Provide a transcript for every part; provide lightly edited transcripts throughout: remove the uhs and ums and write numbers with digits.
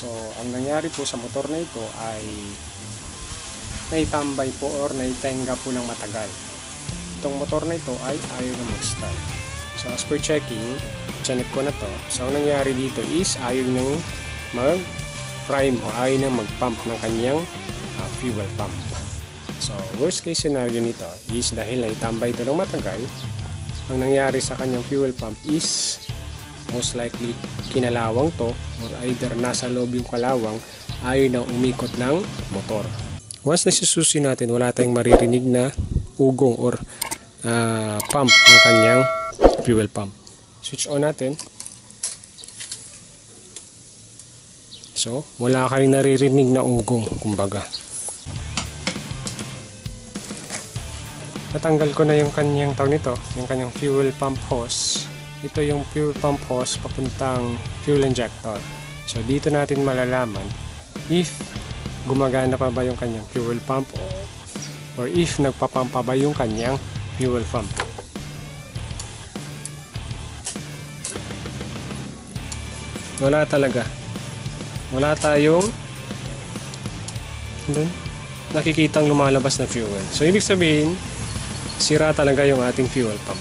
So, ang nangyari po sa motor na ito ay naitambay po or naitenga po ng matagal. Itong motor na ito ay ayaw na mag-start. So, as per checking, chinek ko na to. So, ang nangyari dito is ayaw nang mag-prime o ayaw nang mag-pump ng kanyang fuel pump. So, worst case scenario nito is dahil naitambay ito ng matagal, ang nangyari sa kanyang fuel pump is most likely kinalawang to or either nasa loob yung kalawang, ayaw na umikot ng motor. Once nasususi natin, wala tayong maririnig na ugong or pump ng kanyang fuel pump. Switch on natin. So, wala kayong naririnig na ugong, kumbaga. Natanggal ko na yung kanyang tawag nito, yung kanyang fuel pump hose. Ito yung fuel pump hose papuntang fuel injector. So dito natin malalaman if gumagana pa ba yung kanyang fuel pump or if nagpapump pa ba yung kanyang fuel pump. Wala talaga. Wala tayong nakikitang lumalabas na fuel. So ibig sabihin, sira talaga yung ating fuel pump.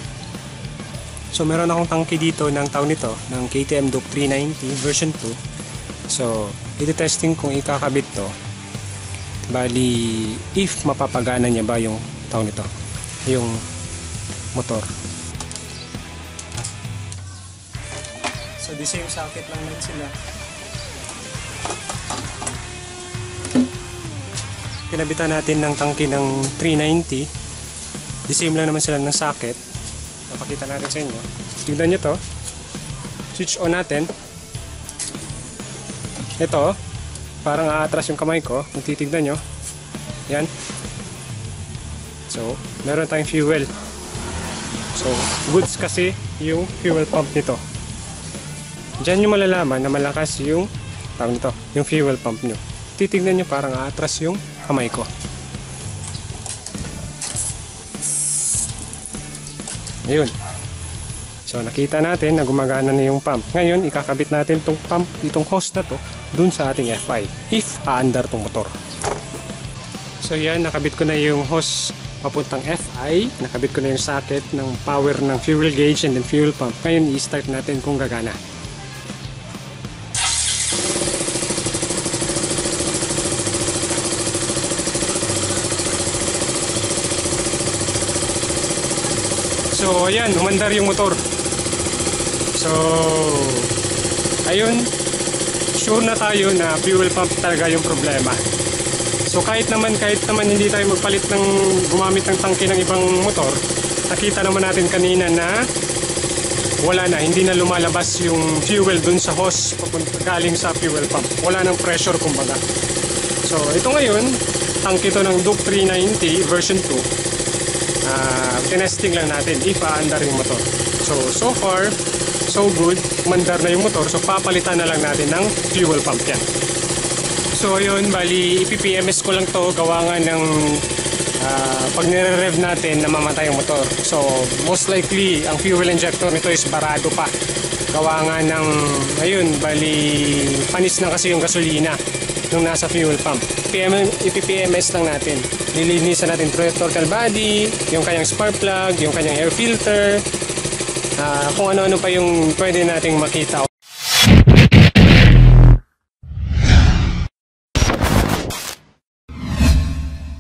So meron akong tangke dito ng tawag nito, ng KTM Duke 390 version 2. So iti-testing kung ikakabit to. Bali if mapapagana niya ba yung tawag nito, yung motor. So the same socket lang din sila. Kinabitan natin ng tangke ng 390. The same lang naman sila ng socket. Napakita natin sa inyo. Tignan nyo to. Switch on natin. Ito, parang aatras yung kamay ko. Kung titignan nyo. Yan. So, meron tayong fuel. So, goods kasi yung fuel pump nito. Diyan nyo malalaman na malakas yung tawag nito, yung fuel pump nyo. Titignan nyo parang aatras yung kamay ko. Ayun. So nakita natin na gumagana na yung pump. Ngayon ikakabit natin itong pump, itong hose na to dun sa ating FI if aandar tong motor. So yan, nakabit ko na yung hose papuntang FI, nakabit ko na yung socket ng power ng fuel gauge and then fuel pump. Ngayon i-start natin kung gagana. So ayan, umandar yung motor. So ayun, sure na tayo na fuel pump talaga yung problema. So kahit naman hindi tayo magpalit ng gumamit ng tangke ng ibang motor, nakita naman natin kanina na wala na, hindi na lumalabas yung fuel dun sa hose papunta galing sa fuel pump. Wala nang pressure kumbaga. So ito ngayon, tangke to ng Duke 390 version 2. Tinesting lang natin if aandar yung motor. So far, so good. Mandar na yung motor. So papalitan na lang natin ng fuel pump yan. So yun, bali ipi-PMS ko lang to. Gawa nga ng pag nire-rev natin na mamatay yung motor. So most likely, ang fuel injector nito is barado pa. Gawa nga ng, ayun, bali panis na kasi yung gasolina nung nasa fuel pump. Ipi-PMS lang natin. Lilinisan natin throttle body, yung kanyang spark plug, yung kanyang air filter, kung ano-ano pa yung pwede nating makita.